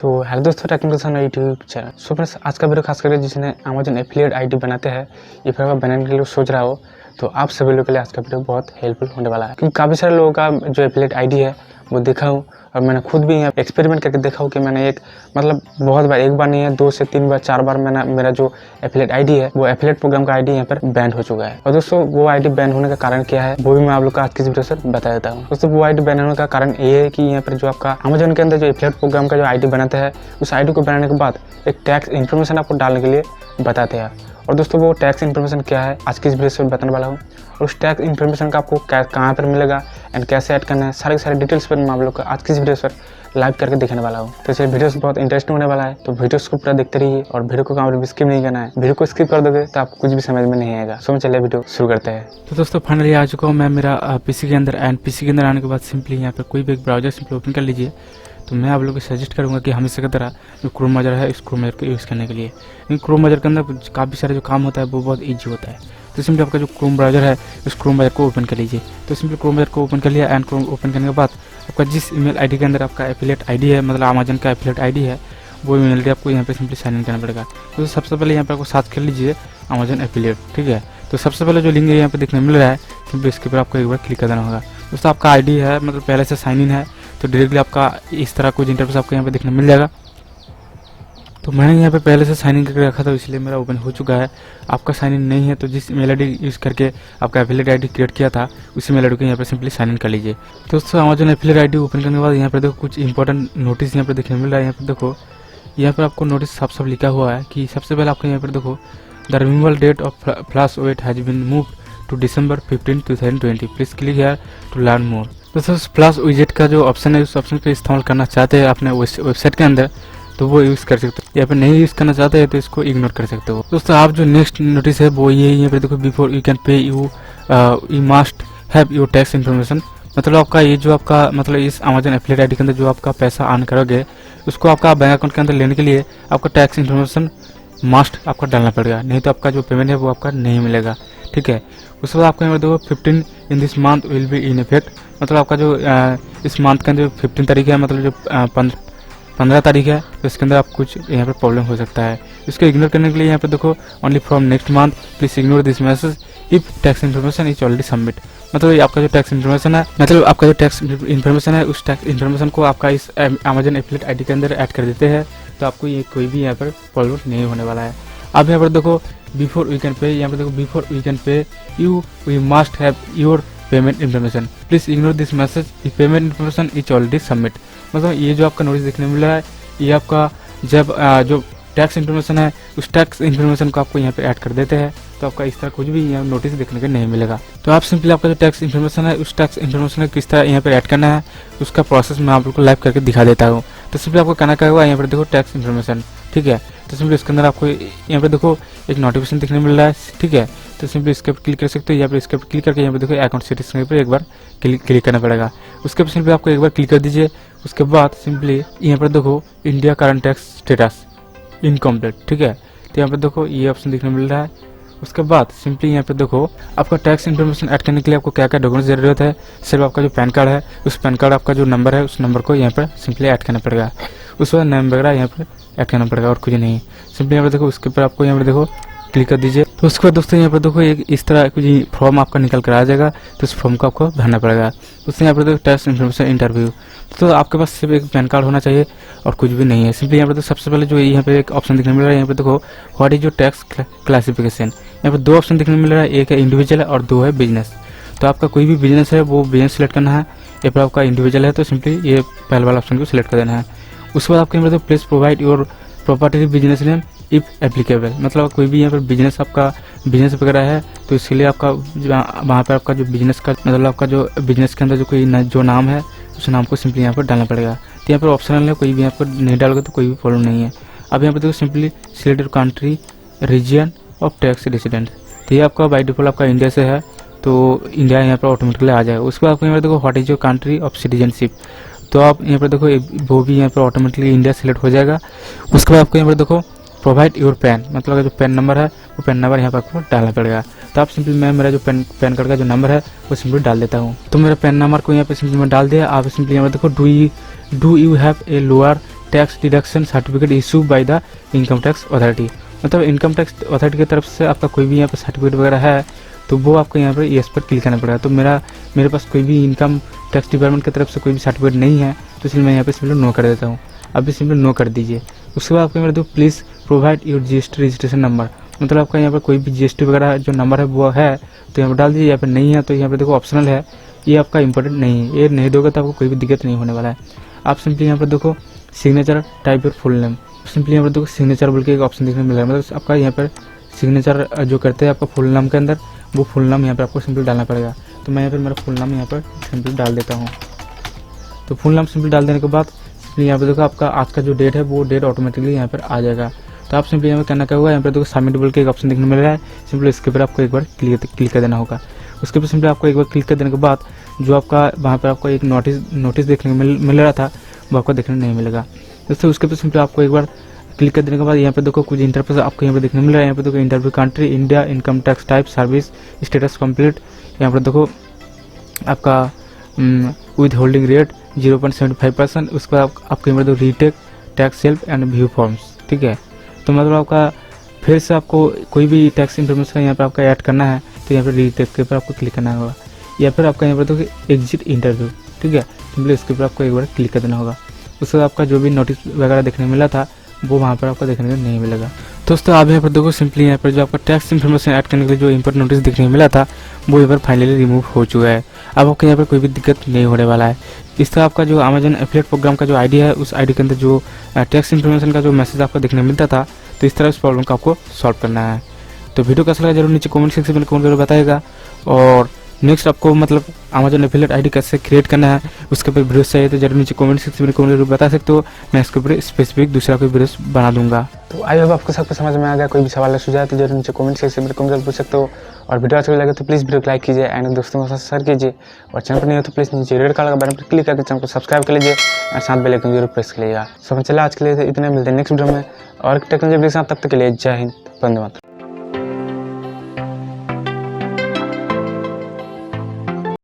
तो हेलो दोस्तों, टेक्निकल सन YouTube channel. So friends, आज का वीडियो खास करके जिसने अमेजन एफिलिएट आईडी बनाते हैं या फिर आप बनाने के लिए सोच रहा हो, तो आप सभी लोगों के लिए आज का वीडियो बहुत हेल्पफुल होने वाला है। क्योंकि काफ़ी सारे लोगों का जो एफिलिएट आईडी है वो देखा हूँ और मैंने खुद भी यहाँ एक्सपेरिमेंट करके देखा हूँ कि मैंने एक बहुत बार, एक बार नहीं है, 2 से 3 बार 4 बार मेरा जो एफिलिएट आईडी है वो एफिलिएट प्रोग्राम का आईडी यहाँ पर बैन हो चुका है। और दोस्तों, वो आईडी बैन होने का कारण क्या है वो भी मैं आप लोग को आज की वीडियो से बता देता हूँ। दोस्तों, वो आईडी बैन होने का कारण ये है कि यहाँ पर जो आपका अमेजन के अंदर जो एफिलिएट प्रोग्राम का जो आईडी बनाते हैं, उस आईडी को बनाने के बाद एक टैक्स इन्फॉर्मेशन आपको डालने के लिए बताते हैं। और दोस्तों, वो टैक्स इन्फॉर्मेशन क्या है आज की इस वीडियो से बताने वाला हूँ। और उस टैक्स इन्फॉर्मेशन का आपको कहाँ पर मिलेगा एंड कैसे ऐड करना है, सारे डिटेल्स पर मैं आप लोग को आज की इस वीडियो पर लाइव करके दिखाने वाला हूँ। तो इसलिए वीडियो बहुत इंटरेस्टिंग होने वाला है, तो वीडियो को पूरा देखते रहिए। और वीडियो को कहाँ स्किप नहीं करना है, वीडियो को स्किप कर दोगे तो आपको कुछ भी समझ में नहीं आएगा। सो चलिए वीडियो शुरू करते हैं। तो दोस्तों, फाइनली आ चुका हूँ मैं मेरा पीसी के अंदर। एंड पीसी के अंदर आने के बाद सिंपली यहाँ पर कोई भी एक ब्राउजर सिंपली ओपन कर लीजिए। तो मैं आप लोगों को सजेस्ट करूँगा कि हमेशा की तरह जो क्रोम ब्राउजर है, इस क्रोम ब्राउजर को यूज़ करने के लिए, क्योंकि क्रोम ब्राउजर के अंदर काफ़ी सारे जो काम होता है वो बहुत ईजी होता है। तो सिंपली आपका जो क्रोम ब्राउजर है, उस क्रोम ब्राउजर को ओपन कर लीजिए। तो सिंपली क्रोम ब्राउजर को ओपन कर लिया। एंड क्रोम ओपन करने के बाद आपका जिस ईमेल आईडी के अंदर आपका एफिलिएट आईडी है, मतलब अमेजन का एफिलिएट आईडी है, वो ईमेल आईडी आपको यहाँ पे सिंपली साइन इन करना पड़ेगा। तो सबसे पहले यहाँ पे आपको सर्च कर लीजिए अमेजन एफिलिएट, ठीक है। तो सबसे पहले जो लिंक यहाँ पे देखने मिल रहा है, सिंपली इसके ऊपर आपको एक बार क्लिक कर देना होगा। दोस्तों, आपका आईडी है, मतलब पहले से साइन इन है, तो डायरेक्टली आपका इस तरह कुछ इंटरफेस आपको यहाँ पे देखने मिल जाएगा। तो मैंने यहाँ पे पहले से साइन इन करके रखा था, इसलिए मेरा ओपन हो चुका है। आपका साइन इन नहीं है तो जिस ईमेल आईडी यूज़ करके आपका एफिलिएट आईडी क्रिएट किया था, उसी मेल आईडी को यहाँ पे सिंपली साइन इन कर लीजिए। दोस्तों, अमेजन एफिलिएट आईडी ओपन करने के बाद यहाँ पे देखो कुछ इंपॉर्टेंट नोटिस यहाँ पे देखने मिल रहा है। यहाँ पे देखो, यहाँ पर आपको नोटिस साफ साफ लिखा हुआ है कि सबसे पहले आपको यहाँ पर देखो, the removal date of flash wait has been move to December 15, 2020। Please click here to learn more. दोस्तों, फ्लैश विजेट का जो ऑप्शन है, उस ऑप्शन को इस्तेमाल करना चाहते हैं अपने वेबसाइट के अंदर, तो वो यूज़ कर सकते हो। यहाँ पे नहीं यूज़ करना चाहते हैं तो इसको इग्नोर कर सकते हो। दोस्तों, आप जो नेक्स्ट नोटिस है वो ये यहाँ पे देखो, before you can pay you must have your tax information. मतलब आपका ये जो आपका मतलब इस अमेजन एफिलिएट आईडी के अंदर जो आपका पैसा अर्न करोगे, उसको आपका बैंक अकाउंट के अंदर लेने के लिए आपका टैक्स इन्फॉर्मेशन मस्ट आपका डालना पड़ेगा, नहीं तो आपका जो पेमेंट है वो आपका नहीं मिलेगा, ठीक है। उसके बाद आपको यहाँ पर देखो 15 in this month will be in effect. मतलब आपका जो इस मंथ के अंदर 15 तारीख है, मतलब जो 15 तारीख है, तो इसके अंदर आप कुछ यहाँ पर प्रॉब्लम हो सकता है। इसको इग्नोर करने के लिए यहाँ पे देखो, only from next month please ignore this message if tax information is already submit. मतलब आपका जो टैक्स इन्फॉर्मेशन है, उस टैक्स इन्फॉर्मेशन को आपका इस अमेजन एफिलिएट आईडी के अंदर ऐड कर देते हैं, तो आपको ये कोई भी यहाँ पर प्रॉब्लम नहीं होने वाला है। अब यहाँ पर देखो, बिफोर वी कैन पे, यहाँ पर देखो, before we can pay you we must have your payment information, please ignore this message if payment information is already submit. मतलब ये जो आपका नोटिस देखने मिल रहा है, ये आपका जब जो टैक्स इन्फॉर्मेशन है, उस टैक्स इन्फॉर्मेशन को आपको यहाँ पे ऐड कर देते हैं, तो आपका इस तरह कुछ भी यहाँ नोटिस देखने को नहीं मिलेगा। तो आप सिंपली आपका जो टैक्स इन्फॉर्मेशन है, उस टैक्स इन्फॉर्मेशन को किस तरह यहाँ पे ऐड करना है, उसका प्रोसेस मैं आप लोग को लाइव करके दिखा देता हूँ। तो सिंपली आपको करना क्या होगा, यहाँ पर देखो टैक्स इन्फॉर्मेशन, ठीक है। तो सिंपली इसके अंदर आपको यहाँ पे देखो एक नोटिफिकेशन दिखने मिल रहा है, ठीक है। तो सिंपली इसके ऊपर क्लिक कर सकते हो। यहाँ पर इसके ऊपर क्लिक करके यहाँ पे देखो अकाउंट सेटिंग्स के ऊपर एक बार क्लिक करना पड़ेगा। उसके ऊपर सिंपली आपको एक बार क्लिक कर दीजिए। उसके बाद सिंपली यहाँ पर देखो India current tax status incomplete, ठीक है। तो यहाँ पे देखो ये ऑप्शन देखने मिल रहा है। उसके बाद सिंपली यहाँ पे देखो, आपका टैक्स इन्फॉर्मेशन ऐड करने के लिए आपको क्या क्या डॉक्यूमेंट्स की जरूरत है। सिर्फ आपका जो पैन कार्ड है, उस पैन कार्ड आपका जो नंबर है, उस नंबर को यहाँ पर सिंपली ऐड करना पड़ेगा। उस बाद नेम वगैरह यहाँ पर ऐड करना पड़ेगा और कुछ नहीं। सिंपली यहाँ पर देखो, उसके ऊपर आपको यहाँ पर देखो क्लिक कर दीजिए। तो उसके बाद दोस्तों यहाँ पर देखो एक इस तरह कुछ फॉर्म आपका निकल कर आ जाएगा, तो उस फॉर्म को आपको भरना पड़ेगा। दोस्तों, यहाँ पर देखो टैक्स इन्फॉर्मेशन इंटरव्यू, तो आपके पास सिर्फ एक पैन कार्ड होना चाहिए और कुछ भी नहीं है। सिंपली यहाँ पर तो सबसे पहले जो यहाँ पे एक ऑप्शन दिखने मिल रहा है, यहाँ पे देखो what is your tax classification. यहाँ पर 2 ऑप्शन दिखने मिल रहा है, एक है इंडिविजुअल और 2 है बिजनेस। तो आपका कोई भी बिजनेस है वो बिजनेस सेलेक्ट करना है, या फिर आपका इंडिविजुअल है तो सिंपली ये पहले वाला ऑप्शन को सिलेक्ट कर देना है। उसके बाद आपको यहाँ पर please provide your property business name if applicable. मतलब कोई भी यहाँ पर बिजनेस आपका बिजनेस वगैरह है, तो इसके लिए आपका वहाँ पर आपका जो बिजनेस का मतलब आपका जो बिजनेस के अंदर जो कोई जो नाम है, उस नाम को सिंपली यहाँ पर डालना पड़ेगा। तो यहाँ पर ऑप्शनल है, कोई भी यहाँ पर नहीं डालोगे तो कोई भी प्रॉब्लम नहीं है। अब यहाँ पर देखो simply select country reason of tax resident. तो ये आपका बाई डिफॉल्ट आपका इंडिया से है, तो इंडिया यहाँ पर ऑटोमेटिकली आ जाएगा। उसके बाद आपको यहाँ पर देखो what is your country of citizenship. तो आप यहाँ पर देखो वो भी यहाँ पर ऑटोमेटिकली इंडिया सेलेक्ट हो जाएगा। उसके बाद आपको यहाँ पर देखो प्रोवाइड योर पैन, मतलब जो पैन नंबर है वो पैन नंबर यहाँ पर आपको डालना पड़ेगा। तो आप सिंपली मैं मेरा जो पैन कार्ड का जो नंबर है वो सिंपली डाल देता हूँ। तो मेरा पैन नंबर को यहाँ पे सिंपली मैं डाल दिया। आप सिंपली यहाँ पर देखो do you have a lower tax deduction certificate issue by the income tax authority, मतलब इनकम टैक्स अथॉरिटी की तरफ से आपका कोई भी यहाँ पर सर्टिफिकेट वगैरह है तो वो आपको यहाँ पर येस पर क्लिक करना पड़ेगा। तो मेरे पास कोई भी इनकम टैक्स डिपार्टमेंट की तरफ से कोई भी सर्टिफिकेट नहीं है, तो इसलिए मैं यहाँ पे सिंपली नो कर देता हूँ। आप भी सिंपली नो कर दीजिए। उसके बाद आपको यहाँ पर देखो please provide your GST registration number, मतलब आपका यहाँ पर कोई भी जीएसटी वगैरह जो नंबर है वो है तो यहाँ पर डाल दीजिए, यहाँ पर नहीं है तो यहाँ पर देखो ऑप्शनल है, ये आपका इंपॉर्टेंट नहीं है, ये नहीं दोगे तो आपको कोई भी दिक्कत नहीं होने वाला है। आप सिंपली यहाँ पर देखो signature type your full name, simply यहाँ पर देखो सिग्नेचर बोल के एक ऑप्शन देखने को मिल रहा है, मतलब आपका यहाँ पर सिग्नेचर जो करते हैं आपका फुल नाम के अंदर, वो फुल नाम यहाँ पर आपको सिंपली डालना पड़ेगा। तो मैं यहाँ पर मेरा फुल नाम यहाँ पर सिंपली डाल देता हूँ। तो फुल नाम सिंपली डाल देने के बाद सिंपली यहाँ पर देखो आपका आज का जो डेट है वो डेट ऑटोमेटिकली यहाँ पर आ जाएगा। तो आप सिंपली यहाँ पर करना क्या होगा, यहाँ पर देखो सबमिट बोल के एक ऑप्शन देखने को मिल रहा है, सिंपली इसके ऊपर आपको एक बार क्लिक कर देना होगा। उसके ऊपर सिंपली आपको एक बार क्लिक कर देने के बाद जो आपका वहाँ पर आपको एक नोटिस देखने को मिल रहा था वो आपको देखने नहीं मिलेगा। दोस्तों उसके ऊपर सिंपली आपको एक बार क्लिक कर देने के बाद यहाँ पे देखो कुछ इंटरफेस आपको यहाँ पे देखने मिल रहा है। यहाँ पे देखो interview country India, income tax type, service status complete, यहाँ पर देखो आपका विद होल्डिंग रेट 0.75%। उसके बाद आपको यहाँ पर देखो retake tax self and view forms, ठीक है। तो मतलब आपका फिर से आपको कोई भी टैक्स इन्फॉर्मेशन यहाँ पर आपका ऐड करना है तो यहाँ पर रीटेक के ऊपर आपको क्लिक करना होगा, या फिर आपका यहाँ पर देखो एग्जिट इंटरव्यू, ठीक है। सिंपली इसके ऊपर आपको एक बार क्लिक कर देना होगा। उसके बाद आपका जो भी नोटिस वगैरह देखने मिला था वो वहाँ पर आपको देखने को नहीं मिलेगा। दोस्तों आप यहाँ पर देखो सिंपली यहाँ पर जो आपका टैक्स इन्फॉर्मेशन ऐड करने के लिए जो इंपॉर्टेंट नोटिस देखने को मिला था वो यहाँ पर फाइनली रिमूव हो चुका है। अब आपको यहाँ पर कोई भी दिक्कत नहीं होने वाला है। इस तरह आपका जो अमेजन एफिलिएट प्रोग्राम का जो आईडी है उस आईडी के अंदर जो टैक्स इन्फॉर्मेशन का जो मैसेज आपको देखने को मिलता था, तो इस तरह इस प्रॉब्लम का आपको सॉल्व करना है। तो वीडियो कैसा लगा जरूर नीचे कमेंट सेक्शन में कमेंट करके बताइएगा। और नेक्स्ट आपको मतलब अमेजन एफिलिएट आईडी कैसे क्रिएट करना है उसके ऊपर वीडियो चाहिए तो जरूर नीचे कमेंट सेक्शन में कमेंट करके बता सकते हो, मैं इसके ऊपर स्पेसिफिक दूसरा कोई वीडियो बना दूंगा। तो आई होप आपको सब कुछ समझ में आ गया। कोई भी सवाल या सुझाव तो जरूर नीचे कमेंट सेक्शन में कमेंट करके पूछ सकते हो। और वीडियो अच्छा लगे तो प्लीज़ वीडियो को लाइक कीजिए एंड दोस्तों के साथ शेयर कीजिए। और चैनल पर नहीं हो तो प्लीज़ नीचे रेड कलर का बटन पर क्लिक करके चैनल को सब्सक्राइब कर लीजिए और साथ बेल आइकन जरूर प्रेस कर लीजिएगा। सब चला आज के लिए इतने मिलते हैं नेक्स्ट वीडियो में और टेक्नोलॉजी के साथ, तब तक के लिए जय हिंद, वंदे मातरम।